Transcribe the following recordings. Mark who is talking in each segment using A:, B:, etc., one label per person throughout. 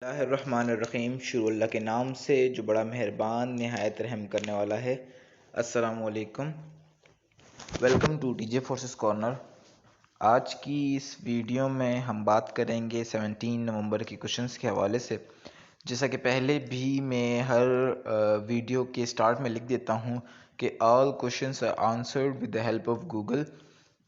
A: बिस्मिल्लाहिर्रहमानिर्रहीम। शुरू अल्लाह के नाम से जो बड़ा मेहरबान नहायत रहम करने वाला है। अस्सलामु अलैकुम, welcome to TJ forces corner. आज की इस वीडियो में हम बात करेंगे 17 नवंबर के क्वेश्चंस के हवाले से। जैसा कि पहले भी मैं हर वीडियो के स्टार्ट में लिख देता हूँ कि all questions are answered with the help of Google.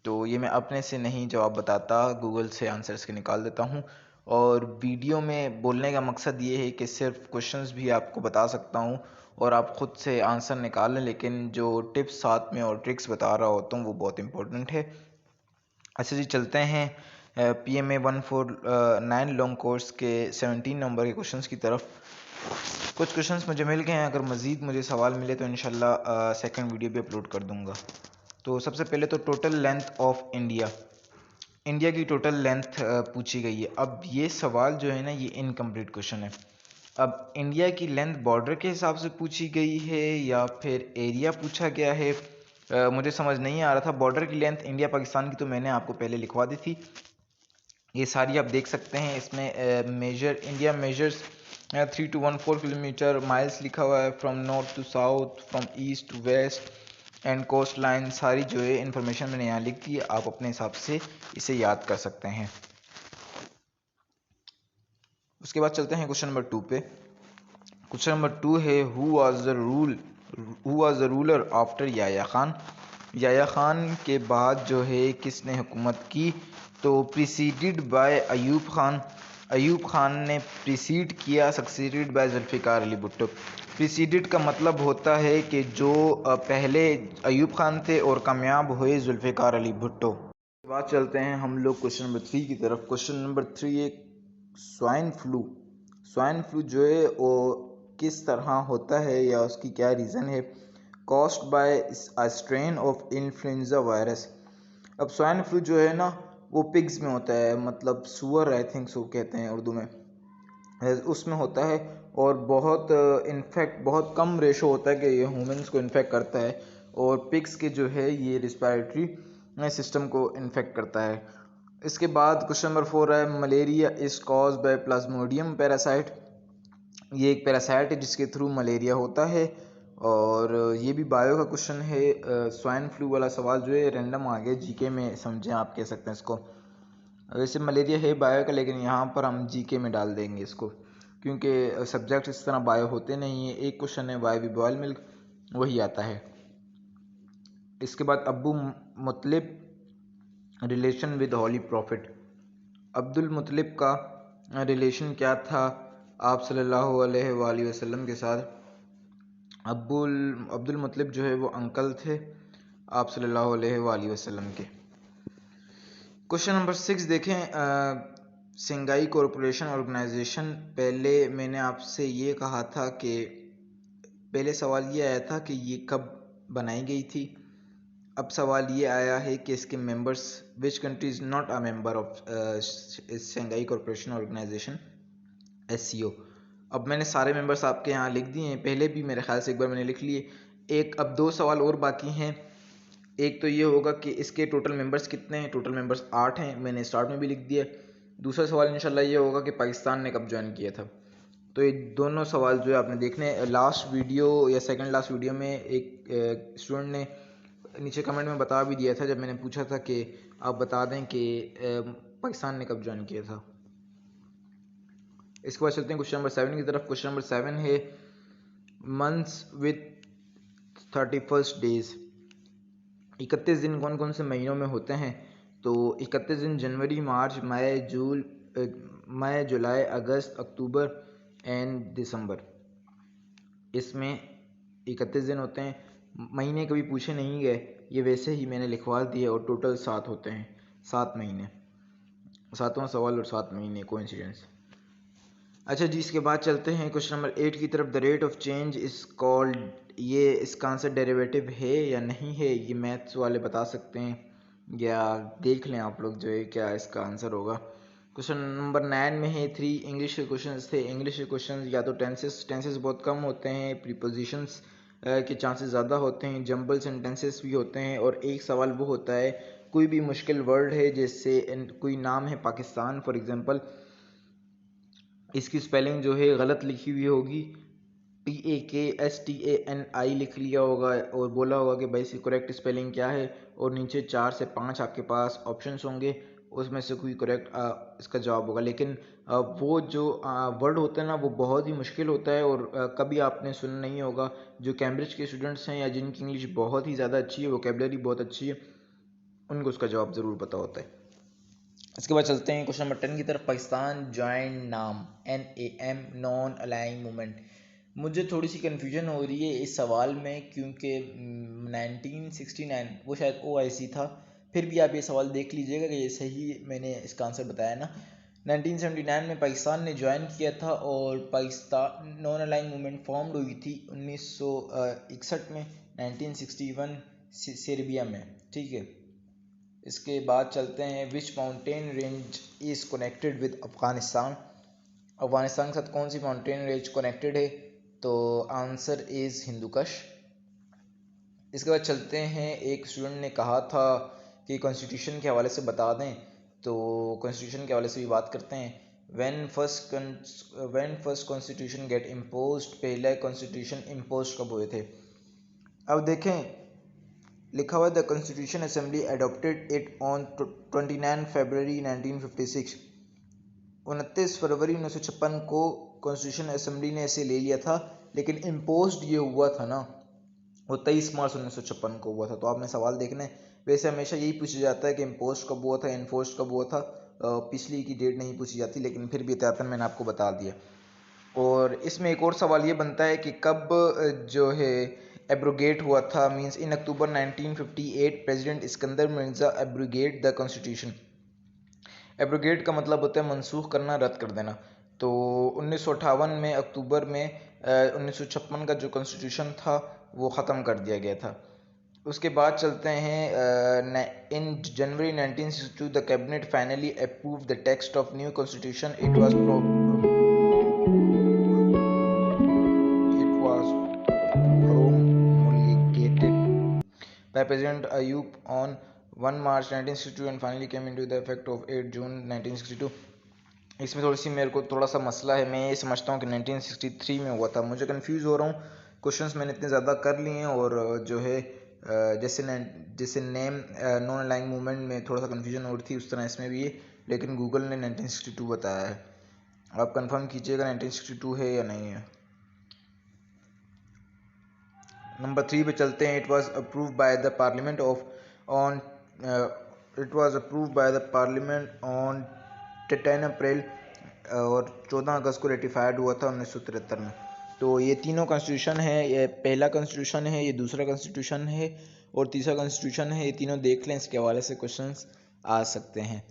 A: तो ये मैं अपने से नहीं जवाब बताता, गूगल से आंसर्स के निकाल देता हूँ। और वीडियो में बोलने का मकसद ये है कि सिर्फ क्वेश्चंस भी आपको बता सकता हूँ और आप ख़ुद से आंसर निकाल लें, लेकिन जो टिप्स साथ में और ट्रिक्स बता रहा होता हूँ वो बहुत इंपॉर्टेंट है। अच्छा जी, चलते हैं PMA 149 लॉन्ग कोर्स के 17 नंबर के क्वेश्चंस की तरफ। कुछ क्वेश्चंस मुझे मिल गए हैं, अगर मज़ीद मुझे सवाल मिले तो इंशाल्लाह सेकंड वीडियो भी अपलोड कर दूंगा। तो सबसे पहले तो टोटल लेंथ ऑफ इंडिया की टोटल लेंथ पूछी गई है। अब ये सवाल जो है ना, ये इनकम्प्लीट क्वेश्चन है। अब इंडिया की लेंथ बॉर्डर के हिसाब से पूछी गई है या फिर एरिया पूछा गया है, मुझे समझ नहीं आ रहा था। बॉर्डर की लेंथ इंडिया पाकिस्तान की तो मैंने आपको पहले लिखवा दी थी, ये सारी आप देख सकते हैं। इसमें major India measures 3 to 14 kilometre, miles लिखा हुआ है, from north to south, from east to west and coastline. सारी जो है इन्फॉर्मेशन मैंने यहाँ लिख दी है, आप अपने हिसाब से इसे याद कर सकते हैं। उसके बाद चलते हैं क्वेश्चन नंबर 2 पे। क्वेश्चन नंबर 2 है who was the ruler after Yahya Khan. Yahya Khan के बाद जो है किसने हुकूमत की? तो प्रीसीडेड बाय अयूब खान। अयूब खान ने प्रीसीड किया, succeeded by Zulfikar Ali Bhutto. Preceded का मतलब होता है कि जो पहले अयूब खान थे और कामयाब हुए जुल्फ़िकार अली भुट्टो। बात चलते हैं हम लोग क्वेश्चन नंबर 3 की तरफ। क्वेश्चन नंबर 3 है स्वाइन फ्लू। स्वाइन फ्लू जो है वो किस तरह होता है या उसकी क्या रीज़न है? Caused by a strain of influenza virus. अब स्वाइन फ्लू जो है ना वो पिग्स में होता है, मतलब सुअर, आई थिंक सो कहते हैं उर्दू में, उसमें होता है। और बहुत इनफेक्ट बहुत कम रेशो होता है कि ये ह्यूमंस को इन्फेक्ट करता है, और पिग्स के जो है ये रिस्पायरेटरी सिस्टम को इन्फेक्ट करता है। इसके बाद क्वेश्चन नंबर 4 है malaria is cause by Plasmodium parasite. ये एक पैरासाइट है जिसके थ्रू मलेरिया होता है, और ये भी बायो का क्वेश्चन है। स्वाइन फ्लू वाला सवाल जो है रैंडम आ गया, जीके में समझें आप कह सकते हैं इसको। वैसे मलेरिया है बायो का, लेकिन यहाँ पर हम जीके में डाल देंगे इसको, क्योंकि सब्जेक्ट इस तरह बायो होते नहीं है। एक क्वेश्चन है वाई वी बॉयल मिल्क, वही आता है। इसके बाद अब्बू मुतलिब relation with holy prophet. Abdul मुतलिब का रिलेशन क्या था आप सल्लल्लाहु अलैहि वसल्लम के साथ? अब्दुल मुतलिब जो है वो अंकल थे आप सल्लल्लाहु अलैहि वसल्लम के। क्वेश्चन नंबर 6 देखें, शंघाई कॉरपोरेशन ऑर्गेनाइजेशन। पहले मैंने आपसे ये कहा था कि पहले सवाल ये आया था कि ये कब बनाई गई थी। अब सवाल ये आया है कि इसके members, which country is not a member of Shanghai corporation organisation SCO। अब मैंने सारे मेंबर्स आपके यहाँ लिख दिए हैं, पहले भी मेरे ख्याल से एक बार मैंने लिख लिए। अब 2 सवाल और बाकी हैं। एक तो ये होगा कि इसके टोटल मेंबर्स कितने हैं? टोटल मेंबर्स 8 हैं, मैंने स्टार्ट में भी लिख दिया। दूसरा सवाल इंशाल्लाह ये होगा कि पाकिस्तान ने कब ज्वाइन किया था। तो ये दोनों सवाल जो है आपने देखने। लास्ट वीडियो या सेकंड लास्ट वीडियो में एक स्टूडेंट ने नीचे कमेंट में बता भी दिया था, जब मैंने पूछा था कि आप बता दें कि पाकिस्तान ने कब ज्वाइन किया था। इसके बाद चलते हैं क्वेश्चन नंबर 7 की तरफ। क्वेश्चन नंबर 7 है मंथ्स विद 31 डेज। 31 दिन कौन कौन से महीनों में होते हैं? तो 31 दिन जनवरी, मार्च, मई, जुलाई, अगस्त, अक्टूबर एंड दिसंबर। इसमें 31 दिन होते हैं। महीने कभी पूछे नहीं गए, ये वैसे ही मैंने लिखवा दिए। और टोटल 7 होते हैं, 7 महीने। 7वां सवाल और 7 महीने, कोइंसिडेंस। अच्छा जी, इसके बाद चलते हैं क्वेश्चन नंबर 8 की तरफ। The rate of change is called. ये इसका आंसर डेरिवेटिव है या नहीं है, ये मैथ्स वाले बता सकते हैं, या देख लें आप लोग जो है क्या इसका आंसर होगा। क्वेश्चन नंबर 9 में है 3 इंग्लिश के क्वेश्चन थे। इंग्लिश के क्वेश्चन या तो टेंसेस बहुत कम होते हैं, प्रीपोजिशंस के चांसेस ज़्यादा होते हैं, जंबल सेंटेंसेस भी होते हैं, और एक सवाल वो होता है कोई भी मुश्किल वर्ड है, जैसे कोई नाम है पाकिस्तान फॉर एग्जांपल, इसकी स्पेलिंग जो है गलत लिखी हुई होगी, TAKSTANI लिख लिया होगा और बोला होगा कि भाई इसकी करेक्ट स्पेलिंग क्या है, और नीचे 4 से 5 आपके पास ऑप्शंस होंगे, उसमें से कोई करेक्ट इसका जवाब होगा। लेकिन वो जो वर्ड होता है ना, वो बहुत ही मुश्किल होता है और कभी आपने सुना नहीं होगा। जो कैम्ब्रिज के स्टूडेंट्स हैं या जिनकी इंग्लिश बहुत ही ज़्यादा अच्छी है, वोकेबलरी बहुत अच्छी है, उनको उसका जवाब ज़रूर पता होता है। इसके बाद चलते हैं क्वेश्चन नंबर 10 की तरफ। पाकिस्तान जॉइंट नाम NAM नॉन अलाइंग मूवमेंट। मुझे थोड़ी सी कन्फ्यूजन हो रही है इस सवाल में, क्योंकि 1969 वो शायद OIC था। फिर भी आप ये सवाल देख लीजिएगा कि ये सही मैंने इसका आंसर बताया ना। 1979 में पाकिस्तान ने ज्वाइन किया था और पाकिस्तान नॉन अलाइंग मूवमेंट फॉर्म्ड हुई थी 1961 में, 1961 सर्बिया में, ठीक है। इसके बाद चलते हैं, which mountain range is connected with Afghanistan. Afghanistan के साथ कौन सी माउंटेन रेंज कनेक्टेड है? तो आंसर इज़ हिंदुकुश। इसके बाद चलते हैं, एक स्टूडेंट ने कहा था कि कॉन्स्टिट्यूशन के हवाले से बता दें, तो कॉन्स्टिट्यूशन के हवाले से भी बात करते हैं। When first constitution get imposed, पहले कॉन्स्टिट्यूशन इम्पोज कब हुए थे? अब देखें, लिखा हुआ the constitution assembly adopted it on 29 फरवरी 1956। 29 फरवरी 1956 को कॉन्स्टिट्यूशन असेंबली ने इसे ले लिया था, लेकिन इम्पोज्ड ये हुआ था ना, वो 23 मार्च 1956 को हुआ था। तो आपने सवाल देखना है, वैसे हमेशा यही पूछा जाता है कि इम्पोज कब हुआ था, इन्फोर्स कब हुआ था, पिछली की डेट नहीं पूछी जाती, लेकिन फिर भी एहतियातन मैंने आपको बता दिया। और इसमें एक और सवाल ये बनता है कि कब जो है एब्रोगेट हुआ था, means in October 1958 president Iskander Mirza abrogate the constitution. Abrogate का मतलब होता है मनसूख करना, रद्द कर देना। तो 1958 में अक्टूबर में 1956 का जो कॉन्स्टिट्यूशन था वो ख़त्म कर दिया गया था। उसके बाद चलते हैं, इन जनवरी 1962 the cabinet finally approve the text of new constitution. It was promulgated by President Ayub on 1 March 1962 and finally came into the effect of 8 June 1962। इसमें थोड़ी सी मेरे को थोड़ा सा मसला है, मैं ये समझता हूँ कि 1963 में हुआ था। मुझे कंफ्यूज हो रहा हूँ, क्वेश्चंस मैंने इतने ज़्यादा कर लिए हैं और जो है जैसे नेम नॉन अलाइंग मूवमेंट में थोड़ा सा कन्फ्यूजन हो रही थी, उस तरह इसमें भी है, लेकिन गूगल ने 1962 बताया है। आप कंफर्म कीजिएगा 1962 है या नहीं है। नंबर 3 पे चलते हैं। It was approved by the parliament on 10 अप्रैल और 14 अगस्त को रेटिफाइड हुआ था 1973 में। तो ये तीनों कॉन्स्टिट्यूशन है, ये पहला कॉन्स्टिट्यूशन है, ये दूसरा कॉन्स्टिट्यूशन है और तीसरा कॉन्स्टिट्यूशन है। ये तीनों देख लें, इसके हवाले से क्वेश्चंस आ सकते हैं।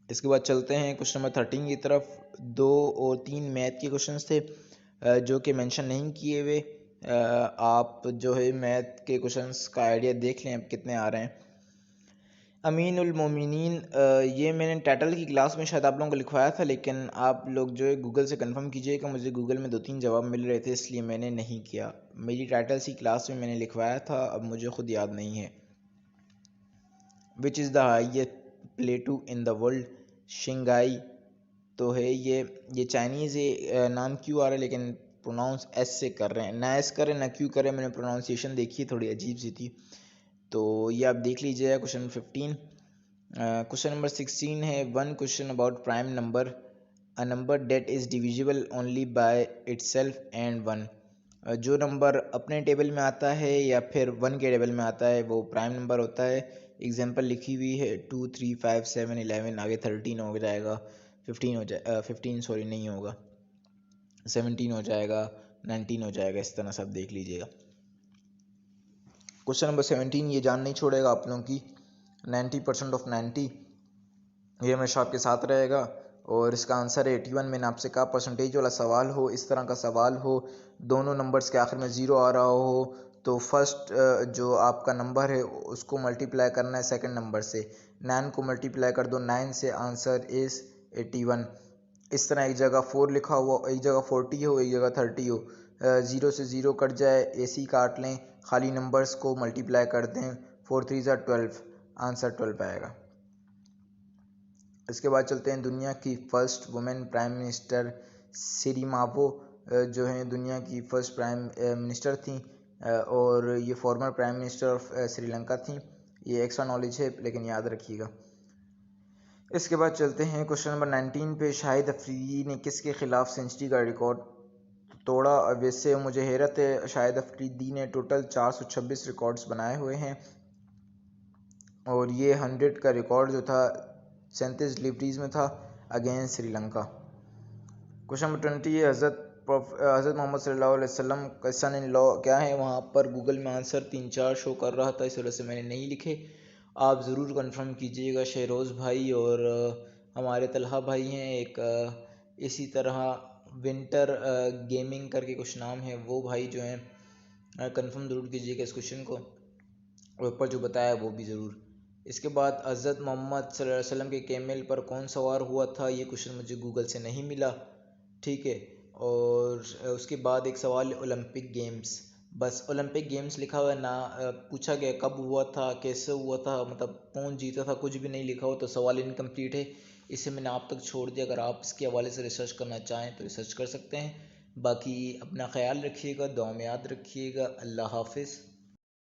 A: इसके बाद चलते हैं क्वेश्चन नंबर 13 की तरफ। 2 और 3 मैथ के क्वेश्चंस थे जो कि मेंशन नहीं किए हुए। आप जो है मैथ के क्वेश्चंस का आइडिया देख लें अब कितने आ रहे हैं। अमीन उल मोमिनीन, ये मैंने टाइटल की क्लास में शायद आप लोगों को लिखवाया था, लेकिन आप लोग जो है गूगल से कंफर्म कीजिएगा। मुझे गूगल में 2-3 जवाब मिल रहे थे, इसलिए मैंने नहीं किया। मेरी टाइटल सी क्लास में मैंने लिखवाया था, अब मुझे खुद याद नहीं है। Which is the highest plateau in the world? शिंगाई तो है ये चाइनीज़ है। नाम क्यों आ रहा है, लेकिन प्रोनाउंस एस से कर रहे हैं, ना एस करें ना क्यों करें। मैंने प्रोनाउंसिएशन देखी, थोड़ी अजीब सी थी, तो ये आप देख लीजिएगा। क्वेश्चन 15। क्वेश्चन नंबर 16 है, one question about prime number, a number that is divisible only by itself and one. जो नंबर अपने टेबल में आता है या फिर 1 के टेबल में आता है वो प्राइम नंबर होता है। एग्जांपल लिखी हुई है 2, 3, 5, 7, 11, आगे 13 हो जाएगा, 15 हो जाए 15 सॉरी नहीं होगा, 17 हो जाएगा, 19 हो जाएगा, इस तरह सब देख लीजिएगा। क्वेश्चन नंबर 17 ये जान नहीं छोड़ेगा आप लोगों की, 90% ऑफ 90 ये हमेशा आपके साथ रहेगा और इसका आंसर है 81। मैंने आपसे कहा परसेंटेज वाला सवाल हो, इस तरह का सवाल हो, दोनों नंबर्स के आखिर में ज़ीरो आ रहा हो, तो फर्स्ट जो आपका नंबर है उसको मल्टीप्लाई करना है सेकंड नंबर से। 9 को मल्टीप्लाई कर दो 9 से, आंसर इज़ 81। इस तरह एक जगह 4 लिखा हुआ, एक जगह 40 हो, एक जगह 30 हो, 0 से 0 कट जाए, AC काट लें, खाली नंबर्स को मल्टीप्लाई कर दें, 4 3 12, आंसर 12 आएगा। इसके बाद चलते हैं दुनिया की first women prime minister Sirimavo जो हैं दुनिया की फ़र्स्ट प्राइम मिनिस्टर थी और ये former prime minister of Sri Lanka थी। ये एक्स्ट्रा नॉलेज है लेकिन याद रखिएगा। इसके बाद चलते हैं क्वेश्चन नंबर 19 पे। शाहिद अफरीदी ने किसके खिलाफ सेंचुरी का रिकॉर्ड तोड़ा? वैसे मुझे हैरत है, शाहिद अफरीदी ने टोटल 426 रिकॉर्ड्स बनाए हुए हैं और ये 100 का रिकॉर्ड जो था 37 डिलीवरीज़ में था अगेंस्ट श्रीलंका। क्वेश्चन नंबर 20 है हज़रत मोहम्मद सल्लल्लाहु अलैहि वसल्लम का सन इन लॉ क्या है? वहाँ पर गूगल में आंसर 3-4 शो कर रहा था, इस वजह से मैंने नहीं लिखे। आप ज़रूर कंफर्म कीजिएगा। शहरोज़ भाई और हमारे तलहा भाई हैं एक, इसी तरह विंटर गेमिंग करके कुछ नाम है, वो भाई जो हैं कंफर्म ज़रूर कीजिएगा इस क्वेश्चन को, और ऊपर जो बताया वो भी ज़रूर। इसके बाद हज़रत मोहम्मद सल्लल्लाहु अलैहि वसल्लम के कैमल पर कौन सवार हुआ था? ये क्वेश्चन मुझे गूगल से नहीं मिला, ठीक है। और उसके बाद एक सवाल ओलंपिक गेम्स, बस ओलंपिक गेम्स लिखा हुआ है ना, पूछा गया कब हुआ था, कैसे हुआ था, मतलब कौन जीता था, कुछ भी नहीं लिखा हो तो सवाल इनकम्प्लीट है। इसे मैंने आप तक छोड़ दिया, अगर आप इसके हवाले से रिसर्च करना चाहें तो रिसर्च कर सकते हैं। बाकी अपना ख्याल रखिएगा, दुआ में याद रखिएगा। अल्लाह हाफिज़।